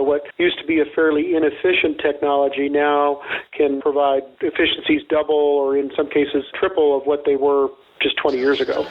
what used to be a fairly inefficient technology now can provide efficiencies double or in some cases triple of what they were just 20 years ago.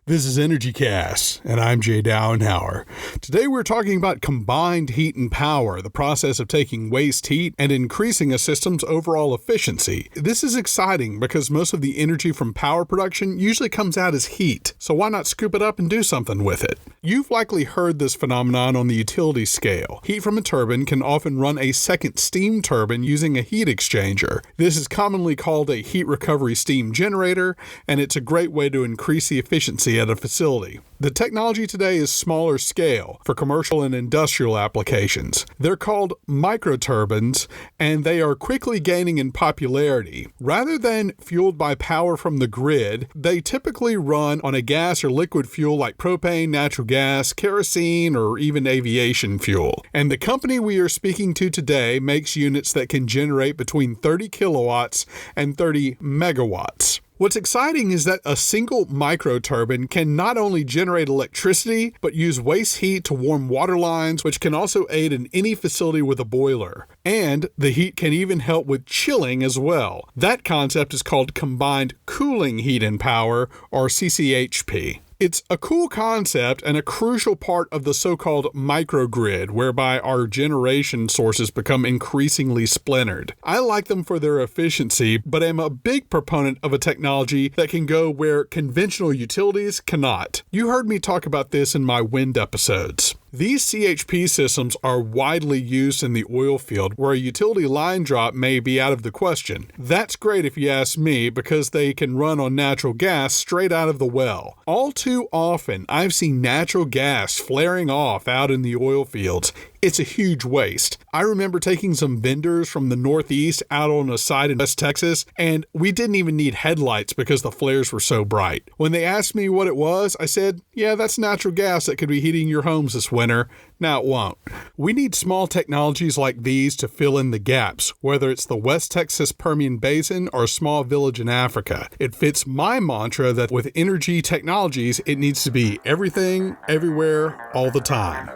This is Energy Cast, and I'm Jay Dowenhauer. Today we're talking about combined heat and power, the process of taking waste heat and increasing a system's overall efficiency. This is exciting because most of the energy from power production usually comes out as heat, so why not scoop it up and do something with it? You've likely heard this phenomenon on the utility scale. Heat from a turbine can often run a second steam turbine using a heat exchanger. This is commonly called a heat recovery steam generator, and it's a great way to increase the efficiency at a facility. The technology today is smaller scale for commercial and industrial applications. They're called microturbines, and they are quickly gaining in popularity. Rather than fueled by power from the grid, they typically run on a gas or liquid fuel like propane, natural gas, kerosene, or even aviation fuel. And the company we are speaking to today makes units that can generate between 30 kilowatts and 30 megawatts. What's exciting is that a single microturbine can not only generate electricity, but use waste heat to warm water lines, which can also aid in any facility with a boiler. And the heat can even help with chilling as well. That concept is called combined cooling heat and power, or CCHP. It's a cool concept and a crucial part of the so-called microgrid, whereby our generation sources become increasingly splintered. I like them for their efficiency, but I'm a big proponent of a technology that can go where conventional utilities cannot. You heard me talk about this in my wind episodes. These CHP systems are widely used in the oil field, where a utility line drop may be out of the question. That's great if you ask me, because they can run on natural gas straight out of the well. All too often, I've seen natural gas flaring off out in the oil fields. It's a huge waste. I remember taking some vendors from the Northeast out on a site in West Texas, and we didn't even need headlights because the flares were so bright. When they asked me what it was, I said, yeah, that's natural gas that could be heating your homes this winter. Now it won't. We need small technologies like these to fill in the gaps, whether it's the West Texas Permian Basin or a small village in Africa. It fits my mantra that with energy technologies, it needs to be everything, everywhere, all the time.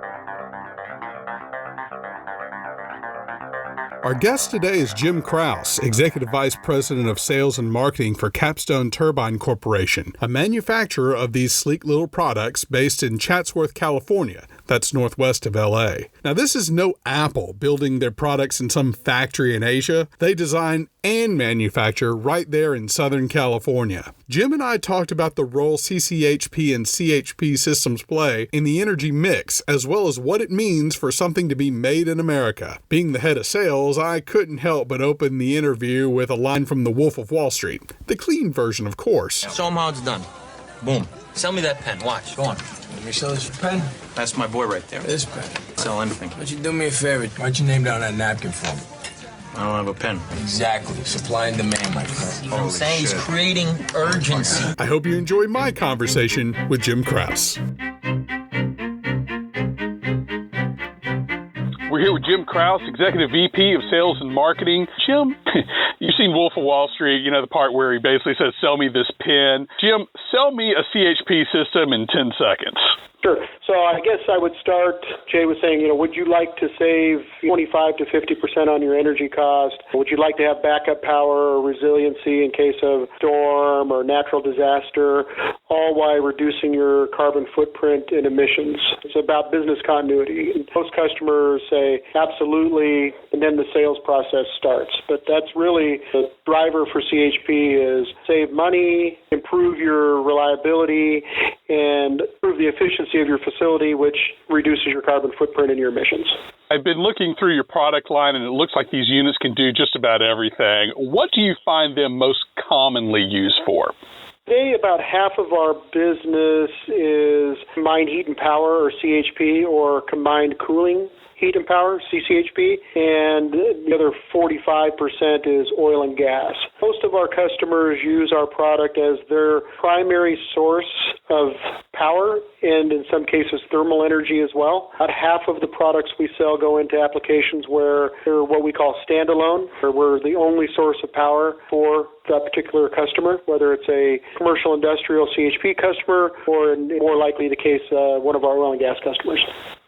Our guest today is Jim Krause, Executive Vice President of Sales and Marketing for Capstone Turbine Corporation, a manufacturer of these sleek little products based in Chatsworth, California. That's northwest of LA. Now, this is no Apple building their products in some factory in Asia. They design and manufacture right there in Southern California. Jim and I talked about the role CCHP and CHP systems play in the energy mix, as well as what it means for something to be made in America. Being the head of sales, I couldn't help but open the interview with a line from The Wolf of Wall Street. The clean version, of course. Show them how it's done. Boom. Sell me that pen. Watch. Go on. Let me sell this pen? That's my boy right there. This pen. Sell anything. Why don't you do me a favor? Write your name down on that napkin for me. I don't have a pen. Exactly. Supply and demand, my friend. You know what I'm saying? He's creating urgency. I hope you enjoy my conversation with Jim Krause. We're here with Jim Krause, Executive VP of Sales and Marketing. Jim, you've seen Wolf of Wall Street, you know, the part where he basically says, sell me this pen. Jim, sell me a CHP system in 10 seconds. Sure. So I guess I would start, Jay was saying, would you like to save 25 to 50% on your energy cost? Would you like to have backup power or resiliency in case of storm or natural disaster, all while reducing your carbon footprint and emissions? It's about business continuity. Most customers say, absolutely, and then the sales process starts. But that's really the driver for CHP is save money, improve your reliability, and improve the efficiency of your facility, which reduces your carbon footprint and your emissions. I've been looking through your product line, and it looks like these units can do just about everything. What do you find them most commonly used for? Today, about half of our business is combined heat and power, or CHP, or combined cooling heat and power, CCHP, and the other 45% is oil and gas. Most of our customers use our product as their primary source of power and in some cases thermal energy as well. About half of the products we sell go into applications where they're what we call standalone, or we're the only source of power for that particular customer, whether it's a commercial industrial CHP customer or more likely the case one of our oil and gas customers.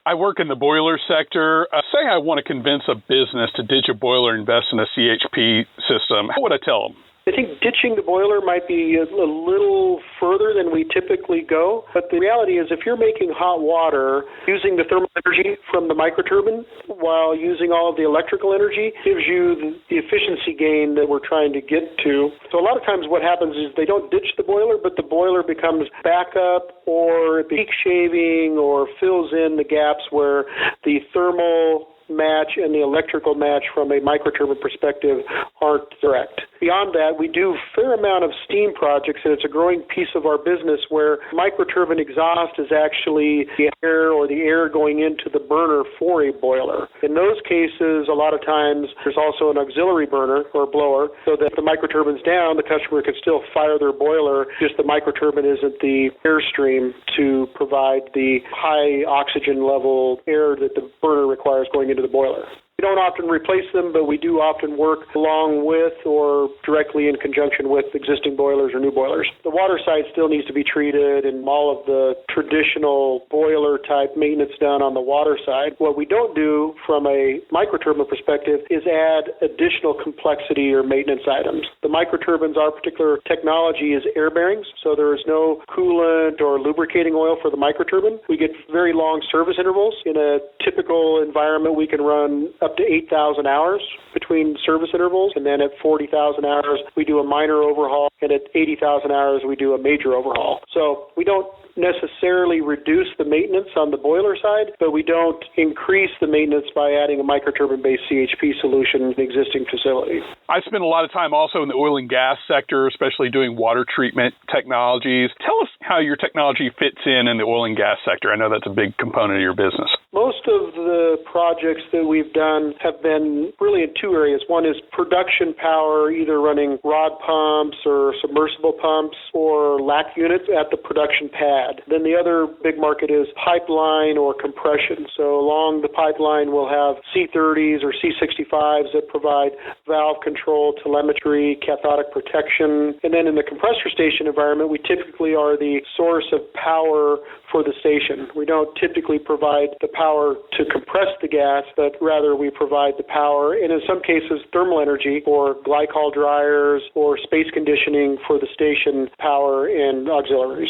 I work in the boiler sector. Say I want to convince a business to ditch a boiler and invest in a CHP system. How would I tell them? I think ditching the boiler might be a little further than we typically go, but the reality is if you're making hot water using the thermal energy from the microturbine while using all of the electrical energy gives you the efficiency gain that we're trying to get to. So a lot of times what happens is they don't ditch the boiler, but the boiler becomes backup or peak shaving or fills in the gaps where the thermal match and the electrical match from a microturbine perspective aren't direct. Beyond that, we do a fair amount of steam projects, and it's a growing piece of our business where microturbine exhaust is actually the air going into the burner for a boiler. In those cases, a lot of times there's also an auxiliary burner or blower, so that if the microturbine's down, the customer can still fire their boiler, just the microturbine isn't the airstream to provide the high oxygen level air that the burner requires going into the boiler. We don't often replace them, but we do often work along with or directly in conjunction with existing boilers or new boilers. The water side still needs to be treated and all of the traditional boiler type maintenance done on the water side. What we don't do from a microturbine perspective is add additional complexity or maintenance items. The microturbines, our particular technology is air bearings, so there is no coolant or lubricating oil for the microturbine. We get very long service intervals. In a typical environment, we can run up to 8,000 hours between service intervals, and then at 40,000 hours, we do a minor overhaul, and at 80,000 hours, we do a major overhaul. So we don't necessarily reduce the maintenance on the boiler side, but we don't increase the maintenance by adding a microturbine-based CHP solution in the existing facility. I spend a lot of time also in the oil and gas sector, especially doing water treatment technologies. Tell us how your technology fits in the oil and gas sector. I know that's a big component of your business. Most of the projects that we've done have been really in two areas. One is production power, either running rod pumps or submersible pumps or LAC units at the production pad. Then the other big market is pipeline or compression. So along the pipeline, we'll have C30s or C65s that provide valve control, telemetry, cathodic protection. And then in the compressor station environment, we typically are the source of power for the station. We don't typically provide the power to compress the gas, but rather we provide the power, and in some cases thermal energy or glycol dryers or space conditioning for the station power and auxiliaries.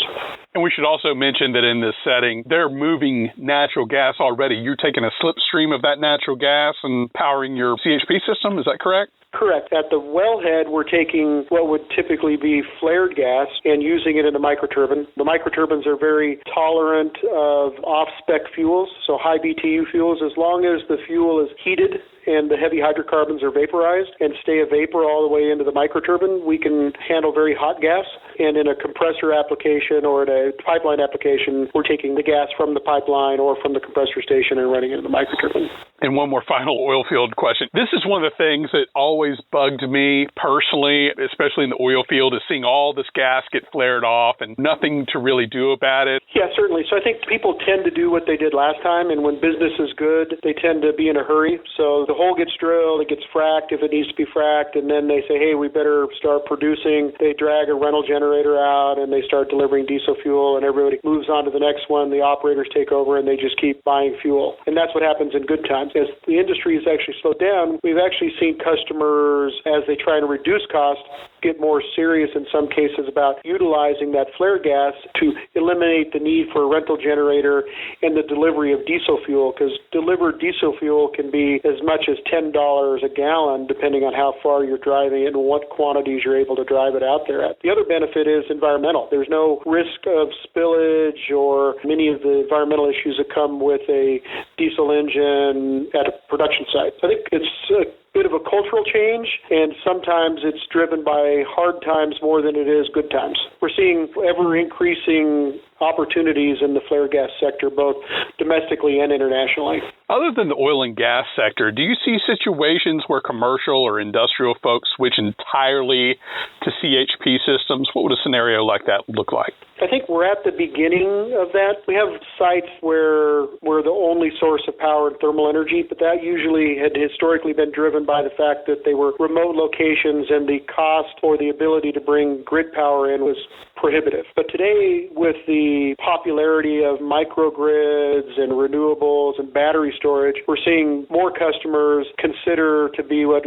And we should also mention that in this setting, they're moving natural gas already. You're taking a slipstream of that natural gas and powering your CHP system. Is that correct? Correct. At the wellhead, we're taking what would typically be flared gas and using it in a microturbine. The microturbines are very tolerant of off-spec fuels, so high BTU fuels. As long as the fuel is heated and the heavy hydrocarbons are vaporized and stay a vapor all the way into the microturbine, we can handle very hot gas. And in a compressor application or in a pipeline application, we're taking the gas from the pipeline or from the compressor station and running it in the microturbine. And one more final oil field question. This is one of the things that always bugged me personally, especially in the oil field, is seeing all this gas get flared off and nothing to really do about it. Yeah, certainly. So I think people tend to do what they did last time, and when business is good, they tend to be in a hurry. So the hole gets drilled, it gets fracked if it needs to be fracked, and then they say, hey, we better start producing. They drag a rental generator out, and they start delivering diesel fuel, and everybody moves on to the next one. The operators take over, and they just keep buying fuel. And that's what happens in good times. As the industry has actually slowed down, we've actually seen customers, as they try to reduce costs, get more serious in some cases about utilizing that flare gas to eliminate the need for a rental generator and the delivery of diesel fuel, because delivered diesel fuel can be as much as $10 a gallon depending on how far you're driving it and what quantities you're able to drive it out there at. The other benefit is environmental. There's no risk of spillage or many of the environmental issues that come with a diesel engine at a production site. I think it's a bit of a cultural change, and sometimes it's driven by hard times more than it is good times. We're seeing ever-increasing opportunities in the flare gas sector, both domestically and internationally. Other than the oil and gas sector, do you see situations where commercial or industrial folks switch entirely to CHP systems? What would a scenario like that look like? I think we're at the beginning of that. We have sites where we're the only source of power and thermal energy, but that usually had historically been driven by the fact that they were remote locations and the cost or the ability to bring grid power in was prohibitive. But today, with the popularity of microgrids and renewables and battery storage, we're seeing more customers consider to be what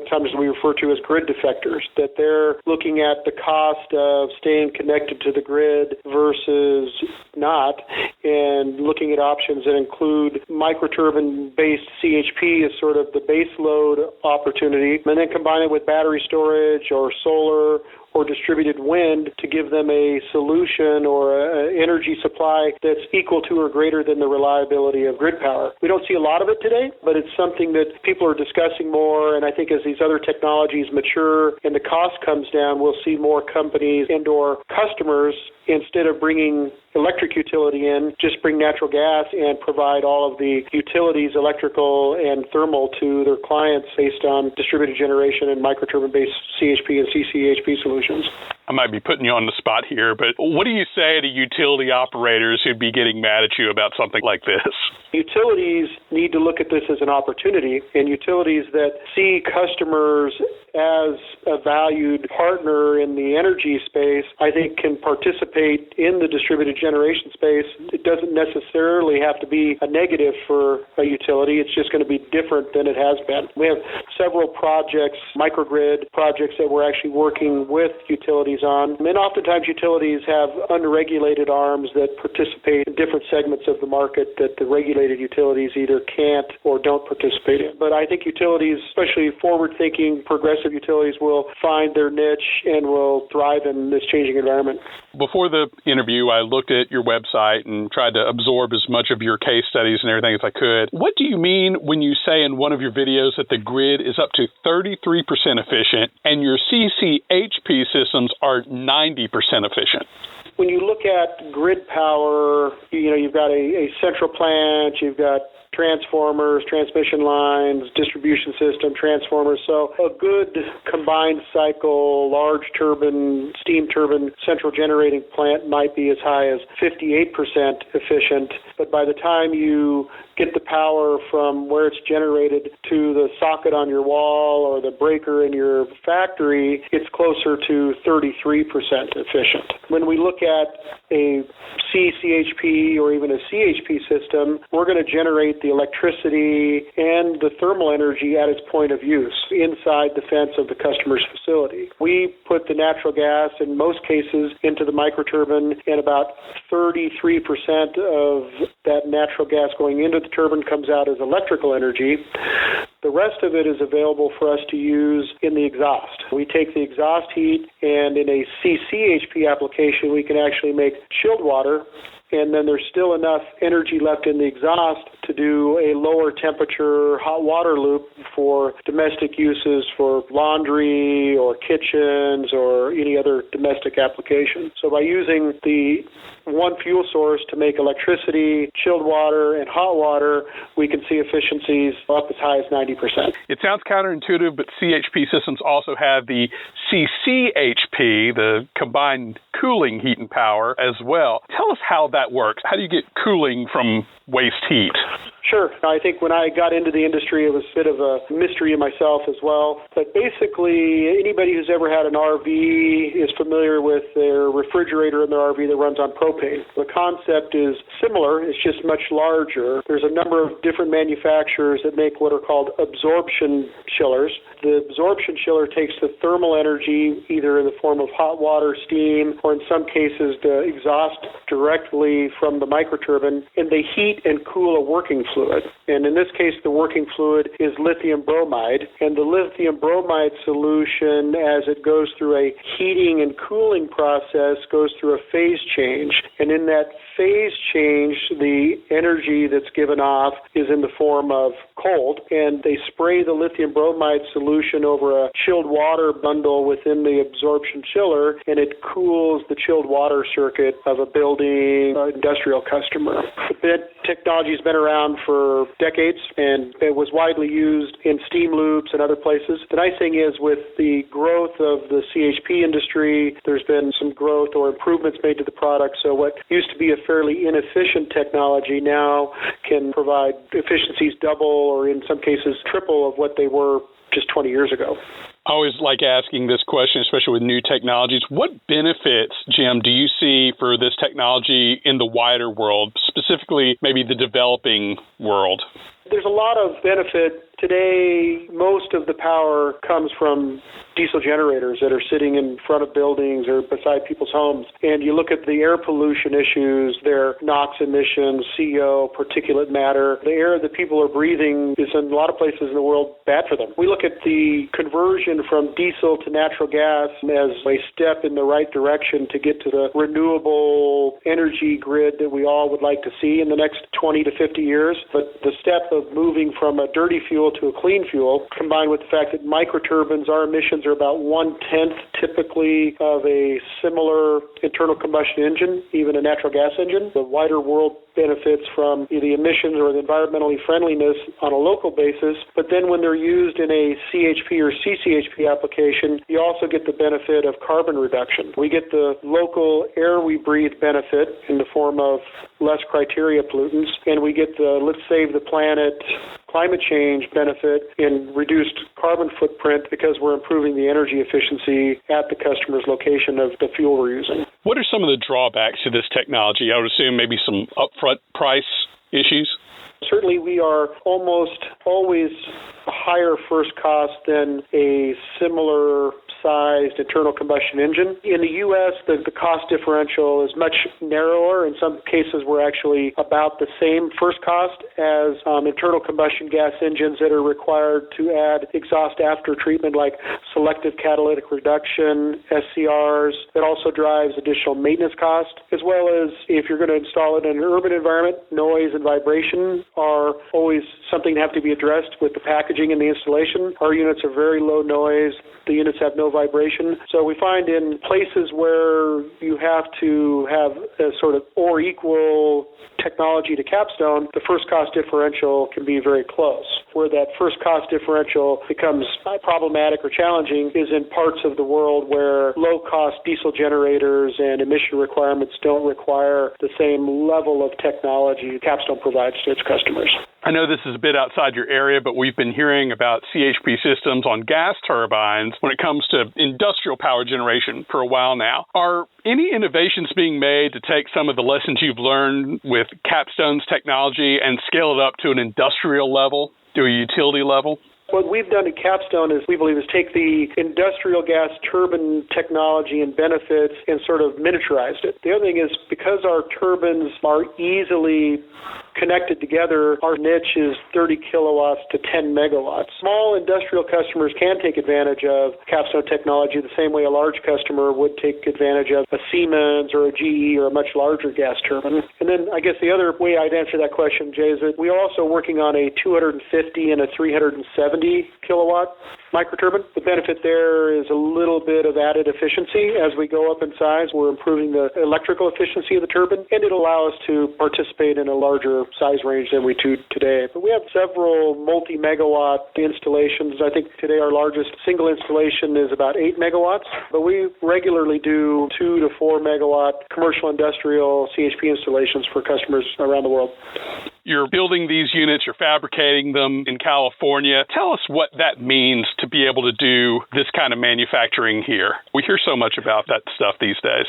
sometimes we refer to as grid defectors, that they're looking at the cost of staying connected to the grid versus not, and looking at options that include microturbine-based CHP as sort of the base load opportunity, and then combine it with battery storage or solar or distributed wind to give them a solution or an energy supply that's equal to or greater than the reliability of grid power. We don't see a lot of it today, but it's something that people are discussing more, and I think as these other technologies mature and the cost comes down, we'll see more companies and or customers, instead of bringing electric utility in, just bring natural gas and provide all of the utilities, electrical and thermal, to their clients based on distributed generation and microturbine-based CHP and CCHP solutions. I might be putting you on the spot here, but what do you say to utility operators who'd be getting mad at you about something like this? Utilities need to look at this as an opportunity, and utilities that see customers as a valued partner in the energy space, I think, can participate in the distributed generation space. It doesn't necessarily have to be a negative for a utility. It's just going to be different than it has been. We have several projects, microgrid projects, that we're actually working with utilities on. And oftentimes utilities have unregulated arms that participate in different segments of the market that the regulated utilities either can't or don't participate in. But I think utilities, especially forward-thinking, progressive utilities, will find their niche and will thrive in this changing environment. Before the interview, I looked at your website and tried to absorb as much of your case studies and everything as I could. What do you mean when you say in one of your videos that the grid is up to 33% efficient and your CCHP systems are 90% efficient? When you look at grid power, you've got a central plant, you've got transformers, transmission lines, distribution system, transformers. So a good combined cycle, large turbine, steam turbine, central generating plant might be as high as 58% efficient. But by the time you get the power from where it's generated to the socket on your wall or the breaker in your factory, it's closer to 33% efficient. When we look at a CCHP or even a CHP system, we're going to generate the electricity and the thermal energy at its point of use inside the fence of the customer's facility. We put the natural gas, in most cases, into the microturbine, and about 33% of that natural gas going into the turbine comes out as electrical energy. The rest of it is available for us to use in the exhaust. We take the exhaust heat, and in a CCHP application, we can actually make chilled water, and then there's still enough energy left in the exhaust to do a lower temperature hot water loop for domestic uses for laundry or kitchens or any other domestic application. So by using the one fuel source to make electricity, chilled water, and hot water, we can see efficiencies up as high as 90%. It sounds counterintuitive, but CHP systems also have the CCHP, the combined cooling heat and power, as well. Tell us how that works. How do you get cooling from waste heat? Sure. I think when I got into the industry, it was a bit of a mystery to myself as well. But basically, anybody who's ever had an RV is familiar with their refrigerator in their RV that runs on propane. The concept is similar. It's just much larger. There's a number of different manufacturers that make what are called absorption chillers. The absorption chiller takes the thermal energy either in the form of hot water, steam, or in some cases the exhaust directly from the microturbine, and they heat and cool a working fluid. And in this case, the working fluid is lithium bromide. And the lithium bromide solution, as it goes through a heating and cooling process, goes through a phase change. And in that phase change, the energy that's given off is in the form of cold, and they spray the lithium bromide solution over a chilled water bundle within the absorption chiller, and it cools the chilled water circuit of a building industrial customer. The technology has been around for decades, and it was widely used in steam loops and other places. The nice thing is, with the growth of the CHP industry, there's been some growth or improvements made to the product, so what used to be a fairly inefficient technology now can provide efficiencies double or in some cases triple of what they were just 20 years ago. I always like asking this question, especially with new technologies. What benefits, Jim, do you see for this technology in the wider world, specifically maybe the developing world? There's a lot of benefit. Today, most of the power comes from diesel generators that are sitting in front of buildings or beside people's homes. And you look at the air pollution issues, their NOx emissions, CO, particulate matter. The air that people are breathing is in a lot of places in the world bad for them. We look at the conversion from diesel to natural gas as a step in the right direction to get to the renewable energy grid that we all would like to see in the next 20 to 50 years. But the step of moving from a dirty fuel to a clean fuel, combined with the fact that microturbines, our emissions are about 1/10 typically of a similar internal combustion engine, even a natural gas engine. The wider world benefits from the emissions or the environmentally friendliness on a local basis, but then when they're used in a CHP or CCHP application, you also get the benefit of carbon reduction. We get the local air we breathe benefit in the form of less criteria pollutants, and we get the let's save the planet climate change benefit in reduced carbon footprint because we're improving the energy efficiency at the customer's location of the fuel we're using. What are some of the drawbacks to this technology? I would assume maybe some upfront price issues. Certainly, we are almost always a higher first cost than a similar sized internal combustion engine. In the U.S., the cost differential is much narrower. In some cases, we're actually about the same first cost as internal combustion gas engines that are required to add exhaust after treatment like selective catalytic reduction, SCRs. That also drives additional maintenance cost, as well as if you're going to install it in an urban environment, noise and vibration are always something that have to be addressed with the packaging and the installation. Our units are very low noise. The units have no vibration. So we find in places where you have to have a sort of or equal technology to Capstone, the first cost differential can be very close. Where that first cost differential becomes problematic or challenging is in parts of the world where low-cost diesel generators and emission requirements don't require the same level of technology Capstone provides to its customers. I know this is a bit outside your area, but we've been hearing about CHP systems on gas turbines when it comes to industrial power generation for a while now. Are any innovations being made to take some of the lessons you've learned with Capstone's technology and scale it up to an industrial level, to a utility level? What we've done at Capstone is, we believe, is take the industrial gas turbine technology and benefits and sort of miniaturized it. The other thing is, because our turbines are easily connected together, our niche is 30 kilowatts to 10 megawatts. Small industrial customers can take advantage of Capstone technology the same way a large customer would take advantage of a Siemens or a GE or a much larger gas turbine. And then I guess the other way I'd answer that question, Jay, is that we are also working on a 250 and a 370 kilowatt microturbine. The benefit there is a little bit of added efficiency. As we go up in size, we're improving the electrical efficiency of the turbine, and it'll allow us to participate in a larger size range than we do today. But we have several multi-megawatt installations. I think today our largest single installation is about 8 megawatts, but we regularly do 2 to 4 megawatt commercial industrial CHP installations for customers around the world. You're building these units, you're fabricating them in California. Tell us what that means to be able to do this kind of manufacturing here. We hear so much about that stuff these days.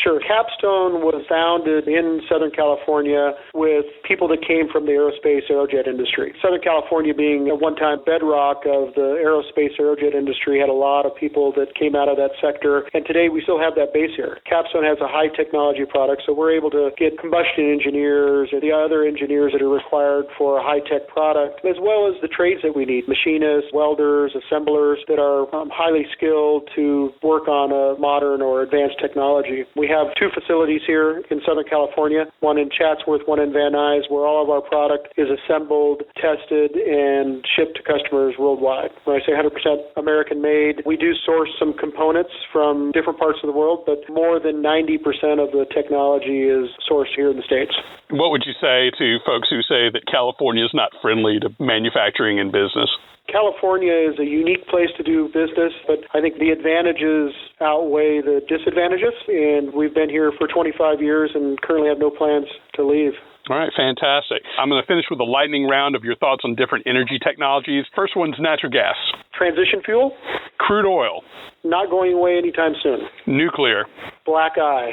Sure. Capstone was founded in Southern California with people that came from the aerospace aerojet industry. Southern California being a one-time bedrock of the aerospace aerojet industry, had a lot of people that came out of that sector, and today we still have that base here. Capstone has a high-technology product, so we're able to get combustion engineers or the other engineers that are required for a high-tech product, as well as the trades that we need, machinists, welders, assemblers that are highly skilled to work on a modern or advanced technology. We have 2 facilities here in Southern California, one in Chatsworth, one in Van Nuys, where all of our product is assembled, tested, and shipped to customers worldwide. When I say 100% American-made, we do source some components from different parts of the world, but more than 90% of the technology is sourced here in the States. What would you say to folks who say that California is not friendly to manufacturing and business? California is a unique place to do business, but I think the advantages outweigh the disadvantages, and we've been here for 25 years and currently have no plans to leave. All right, fantastic. I'm going to finish with a lightning round of your thoughts on different energy technologies. First one's natural gas. Transition fuel? Crude oil. Not going away anytime soon. Nuclear. Black eye.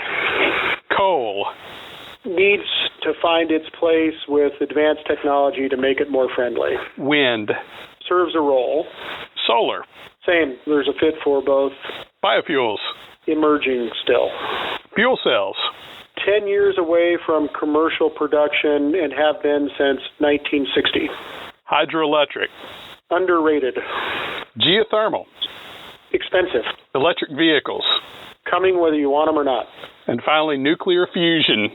Coal. Needs to find its place with advanced technology to make it more friendly. Wind. Serves a role. Solar. Same. There's a fit for both. Biofuels. Emerging still. Fuel cells. 10 years away from commercial production and have been since 1960. Hydroelectric. Underrated. Geothermal. Expensive. Electric vehicles. Coming whether you want them or not. And finally, nuclear fusion.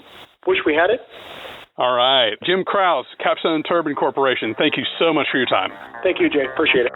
Wish we had it. All right. Jim Krause, Capstone Turbine Corporation, thank you so much for your time. Thank you, Jay. Appreciate it.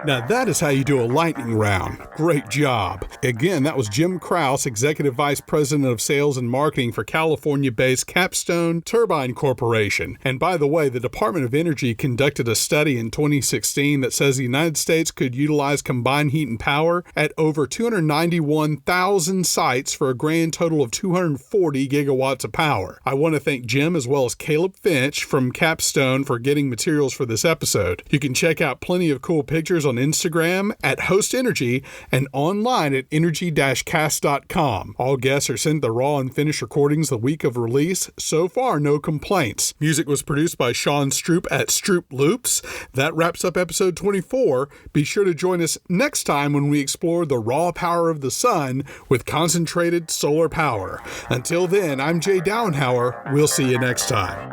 Now that is how you do a lightning round. Great job. Again, that was Jim Krause, Executive Vice President of Sales and Marketing for California-based Capstone Turbine Corporation. And by the way, the Department of Energy conducted a study in 2016 that says the United States could utilize combined heat and power at over 291,000 sites for a grand total of 240 gigawatts of power. I want to thank Jim as well as Caleb Finch from Capstone for getting materials for this episode. You can check out plenty of cool pictures on Instagram at Host Energy and online at energy-cast.com. All guests are sent the raw and finished recordings the week of release. So far, no complaints. Music was produced by Sean Stroop at Stroop Loops. That wraps up episode 24. Be sure to join us next time when we explore the raw power of the sun with concentrated solar power. Until then, I'm Jay Downhauer. We'll see you next time.